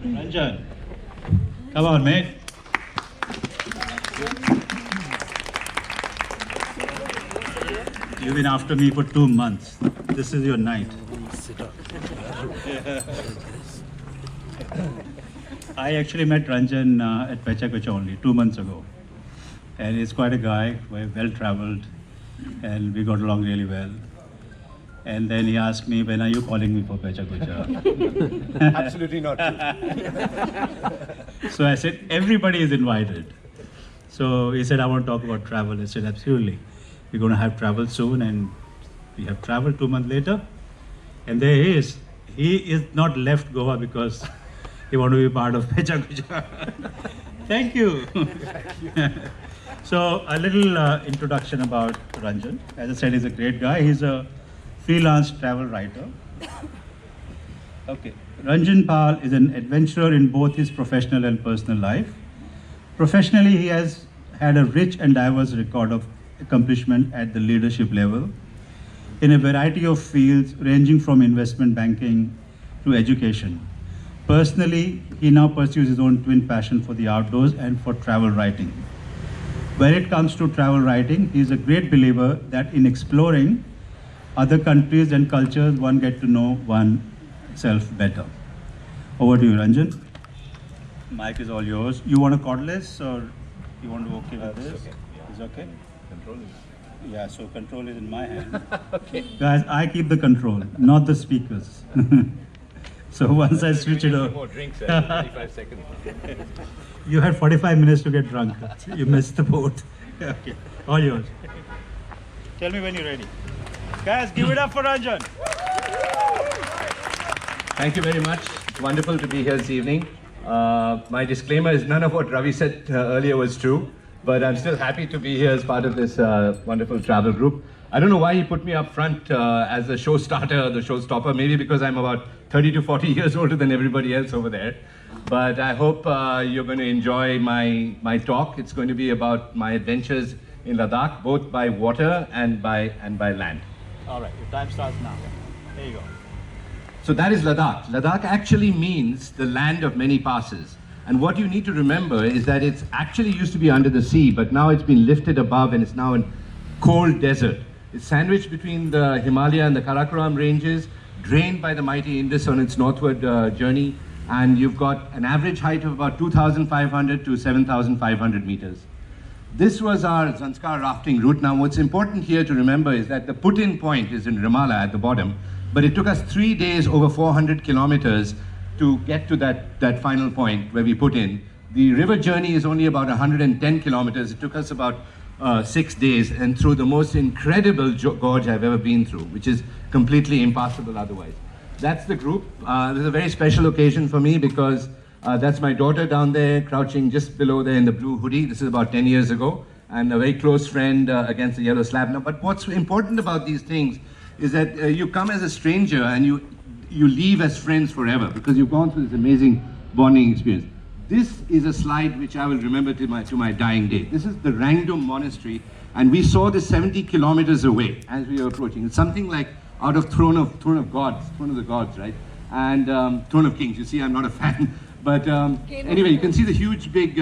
Ranjan, come on, mate. You've been after me for 2 months. This is your night. I actually met Ranjan at PechaKucha only 2 months ago. And he's quite a guy, very well traveled, and we got along really well. And then he asked me, when are you calling me for PechaKucha? Absolutely not true. So I said, everybody is invited. So he said, I want to talk about travel. I said, absolutely. We're going to have travel soon, and we have traveled 2 months later. And there he is. He is not left Goa because he wants to be part of PechaKucha. Thank you. So a little introduction about Ranjan. As I said, he's a great guy. He's a freelance travel writer. Okay. Ranjan Pal is an adventurer in both his professional and personal life. Professionally, he has had a rich and diverse record of accomplishment at the leadership level in a variety of fields ranging from investment banking to education. Personally, he now pursues his own twin passion for the outdoors and for travel writing. When it comes to travel writing, he is a great believer that in exploring other countries and cultures, one gets to know oneself better. Over to you, Ranjan. Mic is all yours. You want a cordless or you want to okay with this? Okay. Yeah. Is okay? Control is. Yeah, so control is in my hand. Okay. Guys, I keep the control, not the speakers. So once I switch it over. More drinks at 25 seconds. You had 45 minutes to get drunk. You missed the boat. Okay, all yours. Tell me when you're ready. Guys, give it up for Ranjan. Thank you very much. It's wonderful to be here this evening. My disclaimer is none of what Ravi said earlier was true, but I'm still happy to be here as part of this wonderful travel group. I don't know why he put me up front as the show starter, the showstopper, maybe because I'm about 30 to 40 years older than everybody else over there. But I hope you're going to enjoy my talk. It's going to be about my adventures in Ladakh, both by water and by land. All right, your time starts now. There you go. So that is Ladakh. Ladakh actually means the land of many passes. And what you need to remember is that it's actually used to be under the sea, but now it's been lifted above and it's now in cold desert. It's sandwiched between the Himalaya and the Karakoram ranges, drained by the mighty Indus on its northward journey, and you've got an average height of about 2,500 to 7,500 meters. This was our Zanskar Rafting route. Now, what's important here to remember is that the put-in point is in Ramala at the bottom, but it took us 3 days over 400 kilometers to get to that final point where we put in. The river journey is only about 110 kilometers. It took us about 6 days and through the most incredible gorge I've ever been through, which is completely impassable otherwise. That's the group. This is a very special occasion for me because that's my daughter down there, crouching just below there in the blue hoodie. This is about 10 years ago, and a very close friend against the yellow slab. Now, but what's important about these things is that you come as a stranger and you leave as friends forever because you've gone through this amazing bonding experience. This is a slide which I will remember to my dying day. This is the Rangdum Monastery, and we saw this 70 kilometers away as we were approaching. It's something like out of Throne of the Gods, right? And Throne of Kings. You see, I'm not a fan. But anyway, you can see the huge big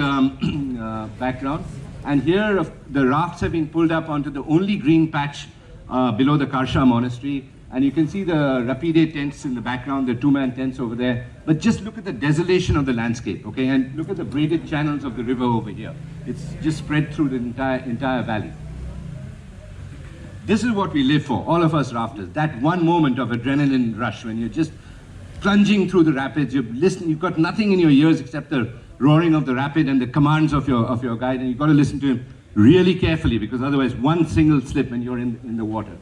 background. And here the rafts have been pulled up onto the only green patch below the Karsha Monastery. And you can see the Rapide tents in the background, the two-man tents over there. But just look at the desolation of the landscape, okay? And look at the braided channels of the river over here. It's just spread through the entire valley. This is what we live for, all of us rafters. That one moment of adrenaline rush when you're just plunging through the rapids, you've got nothing in your ears except the roaring of the rapid and the commands of your guide, and you've got to listen to him really carefully because otherwise one single slip and you're in the water.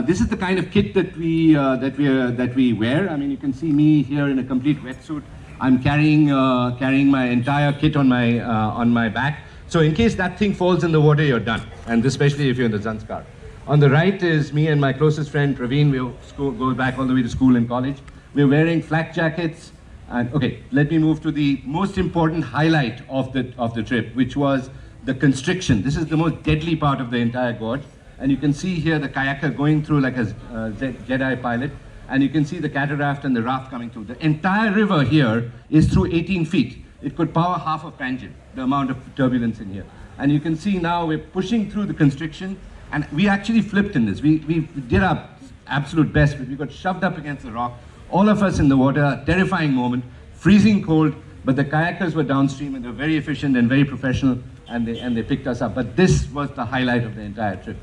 This is the kind of kit that we wear. I mean, you can see me here in a complete wetsuit. I'm carrying my entire kit on my back. So in case that thing falls in the water, you're done. And especially if you're in the Zanskar. On the right is me and my closest friend Praveen. We go back all the way to school and college. We're wearing flak jackets. And okay, let me move to the most important highlight of the trip, which was the constriction. This is the most deadly part of the entire gorge. And you can see here the kayaker going through like a Jedi pilot. And you can see the cataract and the raft coming through. The entire river here is through 18 feet. It could power half of Ranjan, the amount of turbulence in here. And you can see now we're pushing through the constriction. And we actually flipped in this. We did our absolute best, but we got shoved up against the rock. All of us in the water, terrifying moment, freezing cold. But the kayakers were downstream and they were very efficient and very professional, and they picked us up. But this was the highlight of the entire trip.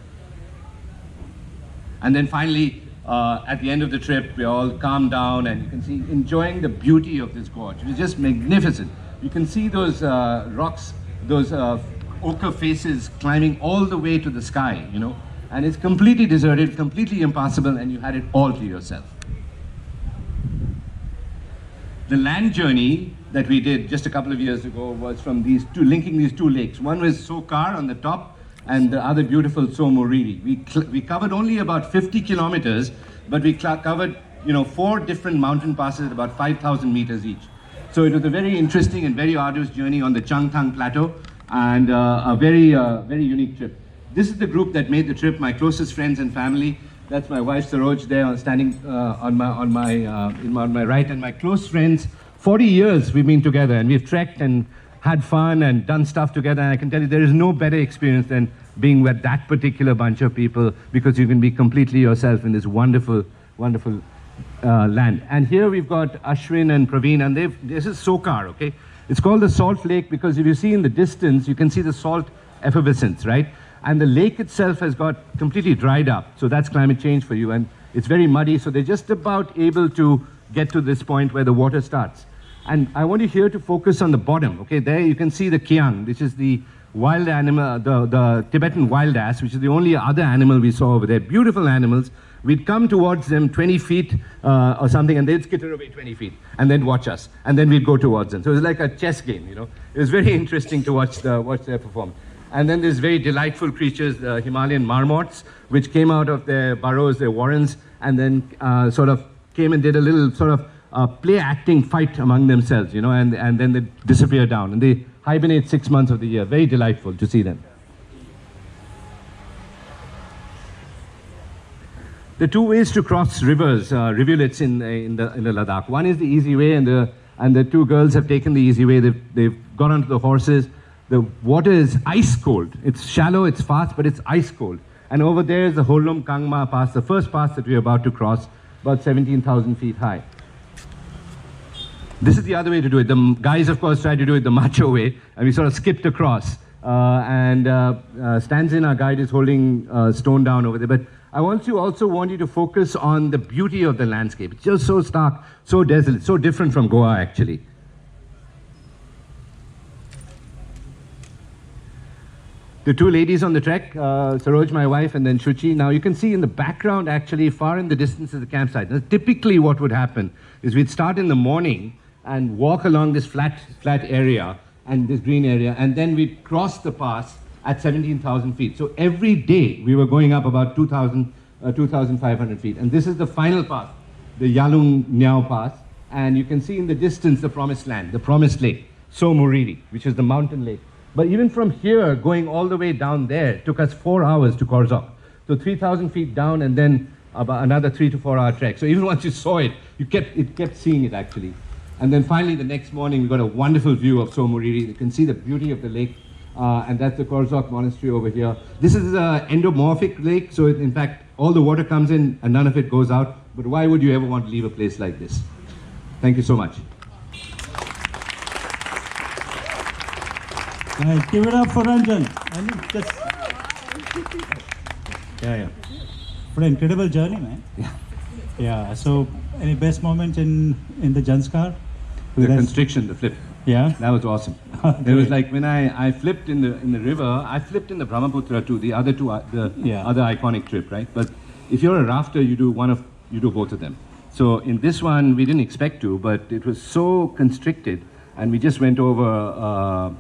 And then finally, at the end of the trip, we all calmed down, and you can see enjoying the beauty of this gorge. It was just magnificent. You can see those rocks, those ochre faces climbing all the way to the sky, you know. And it's completely deserted, completely impassable, and you had it all to yourself. The land journey that we did just a couple of years ago was from linking these two lakes. One was Sokar on the top, and the other beautiful Somoriri. We covered only about 50 kilometers, but we covered 4 different mountain passes at about 5,000 meters each. So it was a very interesting and very arduous journey on the Changthang Plateau, and a very unique trip. This is the group that made the trip, my closest friends and family. That's my wife Saroj there, standing on my right, and my close friends. 40 years we've been together, and we've trekked and had fun and done stuff together. And I can tell you there is no better experience than being with that particular bunch of people, because you can be completely yourself in this wonderful, wonderful land. And here we've got Ashwin and Praveen, and this is Sokar, okay? It's called the Salt Lake because if you see in the distance, you can see the salt effervescence, right? And the lake itself has got completely dried up. So that's climate change for you. And it's very muddy. So they're just about able to get to this point where the water starts. And I want you here to focus on the bottom. Okay, there you can see the kiang, which is the wild animal, the Tibetan wild ass, which is the only other animal we saw over there. Beautiful animals. We'd come towards them 20 feet or something, and they'd skitter away 20 feet and then watch us. And then we'd go towards them. So it was like a chess game, you know. It was very interesting to watch their performance. And then there's very delightful creatures, the Himalayan marmots, which came out of their burrows, their warrens, and then sort of came and did a little sort of play-acting fight among themselves, you know, and then they disappear down. And they hibernate 6 months of the year. Very delightful to see them. The two ways to cross rivers, rivulets in the Ladakh. One is the easy way, and the two girls have taken the easy way. They've got onto the horses. The water is ice cold. It's shallow, it's fast, but it's ice cold. And over there is the Holom Kangma Pass, the first pass that we're about to cross, about 17,000 feet high. This is the other way to do it. The guys, of course, tried to do it the macho way, and we sort of skipped across. Stanzin, our guide, is holding stone down over there. But I also want you to focus on the beauty of the landscape. It's just so stark, so desolate, so different from Goa, actually. The two ladies on the trek, Saroj, my wife, and then Shuchi. Now you can see in the background, actually, far in the distance is the campsite. Now, typically what would happen is we'd start in the morning and walk along this flat area and this green area, and then we'd cross the pass at 17,000 feet. So every day we were going up about 2,500 feet. And this is the final pass, the Yalung Nyao Pass. And you can see in the distance the promised land, the promised lake, Somoriri, which is the mountain lake. But even from here, going all the way down there, took us 4 hours to Korzok. So 3,000 feet down, and then about another 3 to 4 hour trek. So even once you saw it, you kept seeing it, actually. And then finally, the next morning, we got a wonderful view of Somoriri. You can see the beauty of the lake, and that's the Korzok Monastery over here. This is an endomorphic lake, so in fact, all the water comes in and none of it goes out. But why would you ever want to leave a place like this? Thank you so much. Give it up for Ranjan. Yeah. What an incredible journey, man. Yeah. So, any best moments in the Zanskar? The constriction, the flip. Yeah. That was awesome. It was like when I flipped in the river. I flipped in the Brahmaputra too. The other two, other iconic trip, right? But if you're a rafter, you do both of them. So in this one, we didn't expect to, but it was so constricted, and we just went over.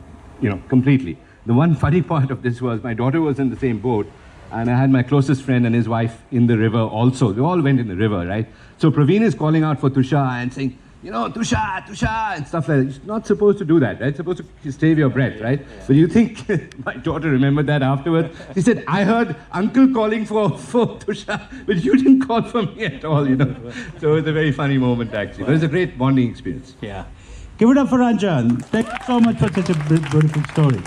Completely. The one funny part of this was my daughter was in the same boat, and I had my closest friend and his wife in the river also. We all went in the river, right? So Praveen is calling out for Tusha and saying, Tusha, Tusha, and stuff like that. You're not supposed to do that, right? You're supposed to save your breath, right? But you think my daughter remembered that afterwards? She said, I heard uncle calling for Tusha, but you didn't call for me at all, So it's a very funny moment, actually. But it's a great bonding experience. Yeah. Give it up for Ranjan. Thank you so much for such a beautiful story.